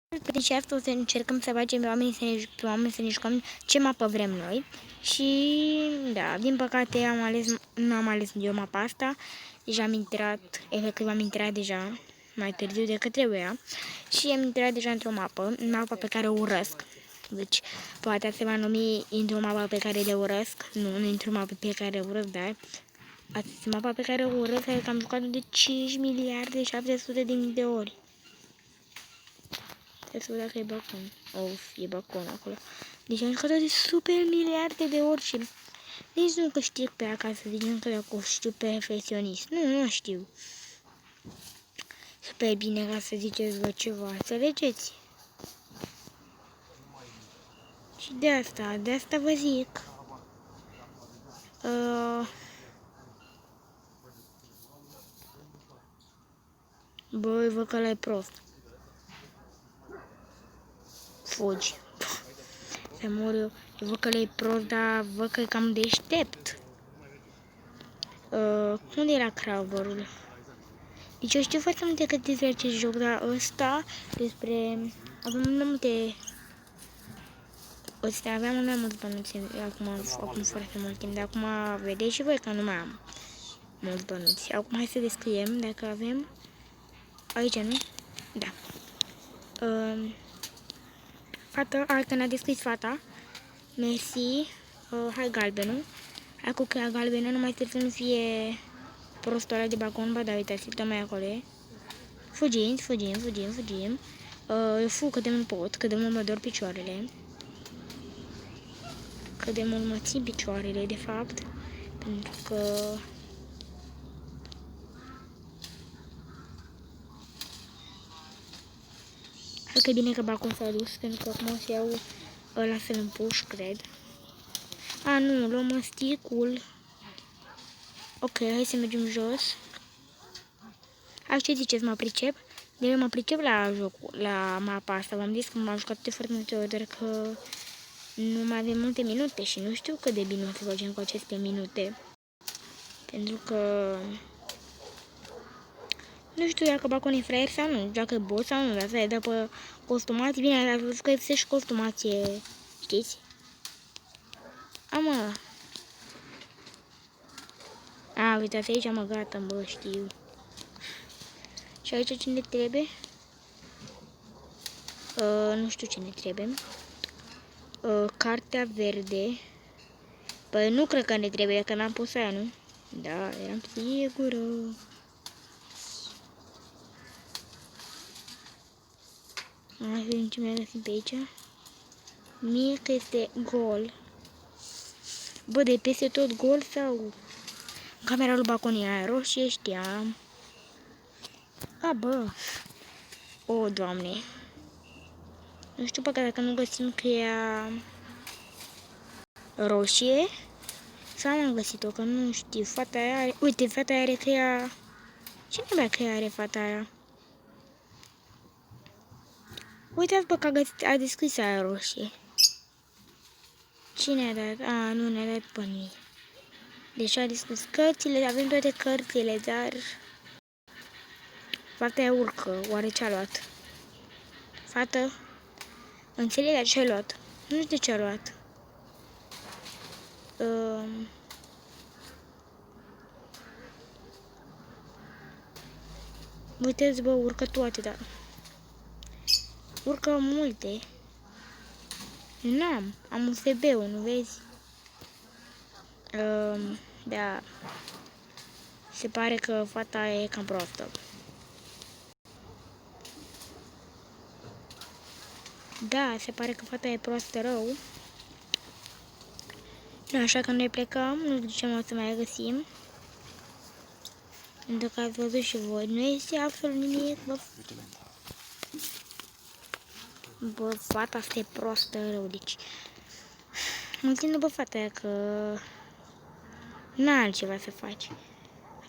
Deci asta o să încercăm să facem pe oameni să ne jucăm ce mapă vrem noi. Și da, din păcate nu am ales eu mapa asta. Deja am intrat, efectiv am intrat deja mai târziu decât trebuia. Și am intrat deja într-o mapa pe care o urăsc. Deci poate se va numi într-o mapă pe care le urăsc. Nu într-o mapă pe care urăsc, dar asta este mapa pe care o urăsc, că am jucat de 5 miliarde 700 de mii de ori. Trebuie să văd dacă e balcon. Of, e balcon acolo. Deci am jucat de super miliarde de ori și nici nu câștig pe acasă, zicem că dacă o știu profesionist. Nu știu. Super bine ca să ziceți vă ceva, înțelegeți? Și de asta vă zic. Băi, văd că ăla e prost. Fugi. Să mor eu. Eu văd că ăla e prost, dar văd că e cam deștept. Unde era Crowberul? Deci eu știu foarte multe cât despre acest joc, dar ăsta despre... Avem mai mulți bănuți acum foarte mult timp, dar acum vedeți și voi că nu mai am mulți bănuți. Acum hai să descriem dacă avem... Aici, nu? Da. Fata, hai că ne-a descris fata. Mersi. Hai galbenul. Hai cu cheia galbenă, numai trebuie să nu fie prostul ăla de balcon. Ba da, uitați, tot mai acolo e. Fugim. Eu fug cât de mult pot, cât de mult mă dor picioarele. Cât de mult mă țin picioarele, de fapt. Pentru că... Hai că e bine că balcon s-a dus, pentru că acum o să iau ăla să-l împuș, cred. A, nu, luăm sticul. Ok, hai să mergem jos. Hai, ce ziceți, mă pricep? Eu mă pricep la mapa asta. V-am zis că m-am jucat de foarte multe ori, dar că nu mai avem multe minute și nu știu cât de bine o să facem cu aceste minute. Pentru că... Nu știu dacă balcon e fraier sau nu, dacă e bot sau nu, dar să-i dă pe costumații. Bine, dar văzut că este și costumație, știți? Mă. A, uitați aici, mă, gata, bă, știu. Și aici ce ne trebuie? Nu știu ce ne trebuie. Cartea verde. Păi nu cred că ne trebuie, că n-am pus aia, nu? Da, eram sigură. Hai să vedem ce mi-a găsit pe aici. Mie că este gol. Bă, de peste tot gol sau... Camera lui balconii aia roșie, știam. A, bă. O, Doamne. Nu știu păcat dacă nu găsim cheia roșie. Sau am găsit-o, că nu știu. Fata aia are... Uite, fata aia are cheia... Cine bea cheia are fata aia? Uitați, bă, că a descris aia roșie. Cine a dat? A, nu ne-a dat pe mine. Deci a descris cărțile, avem toate cărțile, dar... Fata aia urcă, oare ce-a luat? Fată? Înțeleg de ce a luat. Nu știu de ce a luat. Uite-ți, bă, urcă toate, dar... Urcă multe. N-am. Am un FB-ul, nu vezi? Da. Se pare că fata e cam proastă. Da, se pare că fata e proastă rău. Așa că noi plecăm, nu știu ce mai o să mai găsim. Pentru că ați văzut și voi, nu este absolut nimic, bă. Bă, fata asta e proastă rău, deci... Mulțumim după fata aia că... N-a altceva să faci.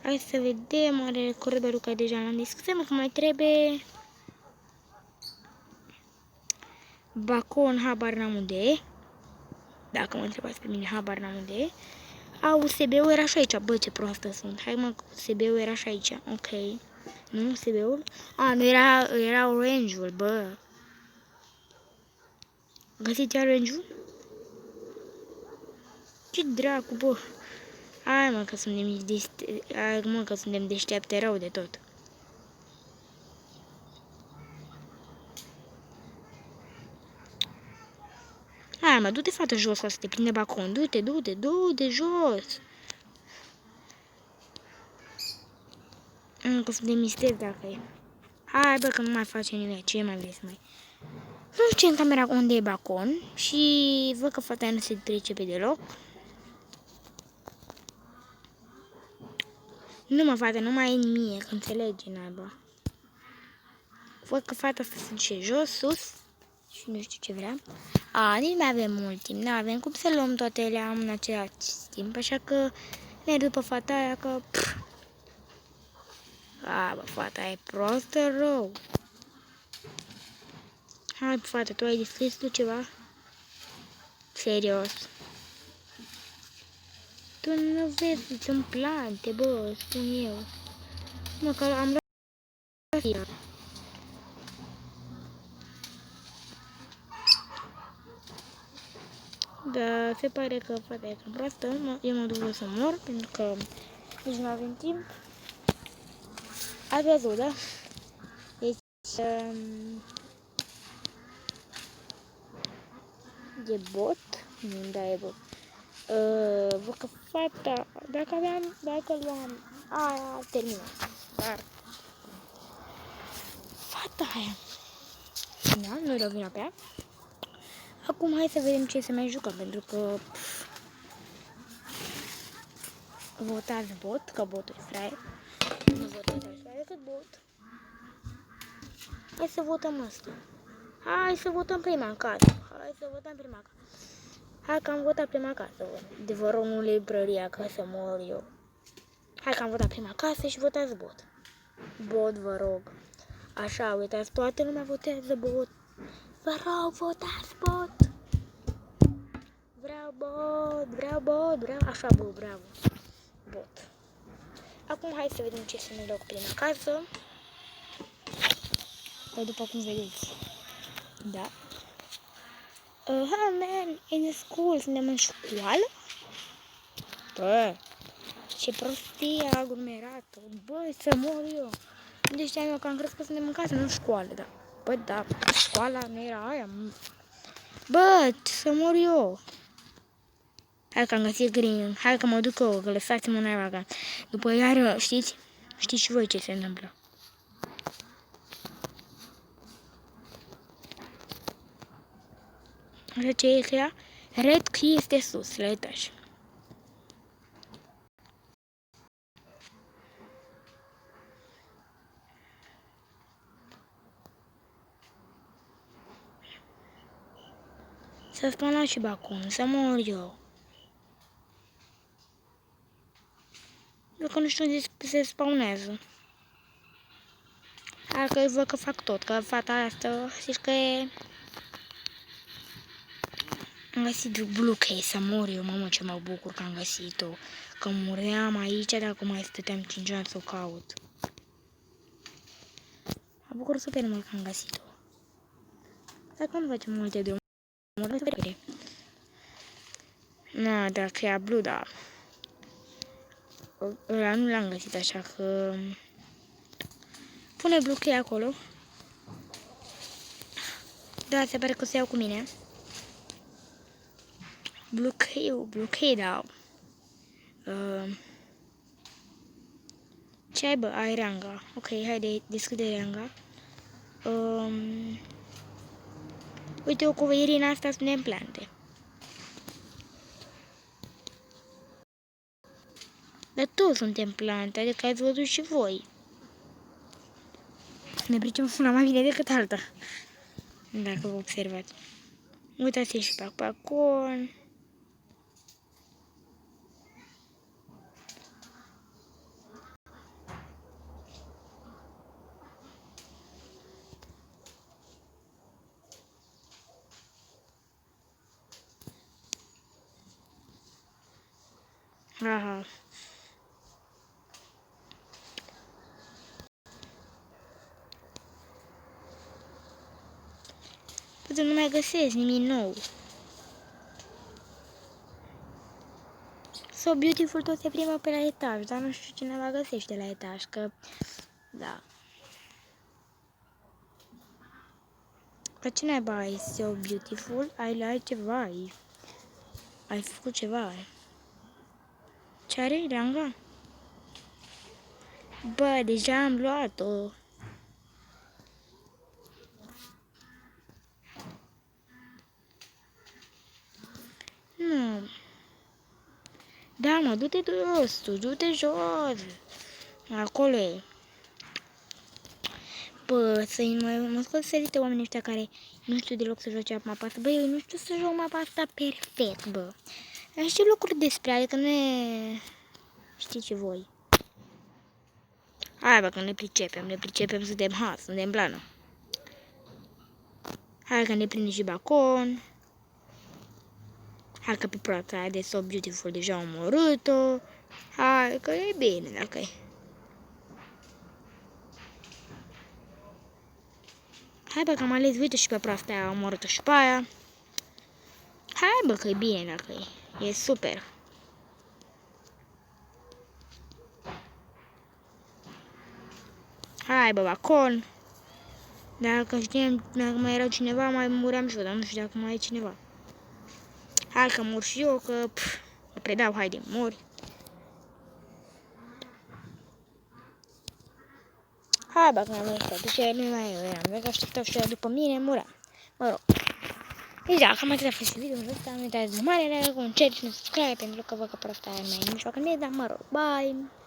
Hai să vedem, are coridorul care deja l-am discutat, că mai trebuie... Balcon, habar n-am unde. Dacă mă întrebați pe mine, habar n-am unde. A, USB-ul era și aici. Bă, ce proastă sunt. Hai mă, USB-ul era și aici. Ok. Nu, USB-ul? A, nu era orange-ul, bă. Găsiți orange-ul? Ce dracu, bă! Hai mă că suntem deșteapte rău de tot. Hai mă, du-te fată jos să te prinde bacon. Du-te jos. Că suntem misteri dacă e. Hai bă că nu mai face nimic. Ce mai vrei să mai... Nu știu în camera unde e bacon și văd că fata nu se trece pe deloc. Nu mă, fata, nu mai e nimic, că înțelege, naiba. Văd că fata asta se duce jos, sus și nu știu ce vrea. Nici mai avem mult timp, nu avem cum să luăm toate alea în același timp, așa că ne după fata aia că... bă, fata e prostă rău. Hai, fata, tu ai descris tu ceva? Serios. Tu nu vezi, sunt plante, bă, spun eu. Mă, că am luat. Da, se pare că fata e cam proastă. Eu mă duc să mor, pentru că nici nu avem timp. Ați văzut, da? Deci, e bot? Nu, da, e bot. Văd că fata, dacă luam, a terminat. Dar, fata aia, da, nu dau vina pe ea. Acum hai să vedem ce se mai jucă, pentru că votați bot, că botul e fraier. Nu votați altfel decât bot. Hai să votăm asta. Hai să votăm prima casă. Hai că am votat prima casă. De vă rog, nu librăria ca să mor eu. Hai că am votat prima casă și votați bot. Bot, vă rog. Așa, uitați, toată lumea votează bot. Vă rog, votați bot. Vreau bot. Așa, bă, bravo. Bot. Acum hai să vedem ce să ne dau cu prima casă. După cum vedeți. Da. Man, in school, suntem în școală? Bă, ce prostie aglomerată. Bă, să mor eu. Unde știam eu că am crezut că suntem în casă, nu în școală, da. Bă, da, școala nu era aia. Bă, să mor eu. Hai că am găsit green. Hai că mă duc eu, că lăsați-mă naiba. După iară, știți și voi ce se întâmplă. Așa ce e crea? Red key este sus, la etaj. Să spăna și bacon, să mor eu. Eu că nu știu unde se spawnează. Hai că văd că fac tot, că fata asta, știți că e... Am găsit blue case, să mor eu, mamă ce mă bucur că am găsit-o. Că muream aici dacă mai stăteam 5 ani să o caut. Mă bucur super mult că am găsit-o. Dacă nu facem multe drumuri, să vedem. Na, dacă e blue, da. Ăla nu l-am găsit, așa că... Pune blue case acolo. Da, se pare că o să iau cu mine. Blue case, da. Ce ai, bă? Ai ranga. Ok, haide, deschide ranga. Uite, o coverina asta suntem plante. Dar toți suntem plante, adică ați văzut și voi. Ne pricem una mai bine decât alta. Dacă vă observați. Uitați și pe bacon. Aha. Nu mai găsesc nimic nou. So Beautiful tot se plimbă pe la etaj, dar nu știu cine va găsește la etaj, că... Da. Dar ce naiba ai So Beautiful? Ai ceva, ai făcut ceva. Ce are Ranga? Bă, deja am luat-o. Nu. Da, mă, du-te jos, du-te jos. Acolo e. Bă, mă scot sărite oamenii ăștia care nu știu deloc să joace mapa asta. Bă, eu nu știu să joc mapa asta perfect, bă. Dar știu lucruri despre, adică nu e... Știi ce voi. Hai, bă, că ne pricepem, suntem plană. Hai că ne prinde și bacon. Hai că pe proasta aia de So Beautiful deja am omorât-o. Hai că e bine dacă e. Hai bă că am ales, uite și pe proasta aia am omorât-o și pe aia. Hai bă că e bine dacă e. E super. Hai bă, bacon. Dacă știam, dacă mai era cineva, mai muream și eu, dar nu știu dacă mai e cineva. Hai că mor și eu, că mă predau, haide, mori. Hai bă, că am ăsta, deci nu mai eram, dacă așteptau și după mine, muream. Mă rog. Deci da, cam atât a fost videoul ăsta, nu uitați de mare, like, un share și un subscribe, pentru că văd că prosta aia mai nu știu când e, dar mă rog, bye!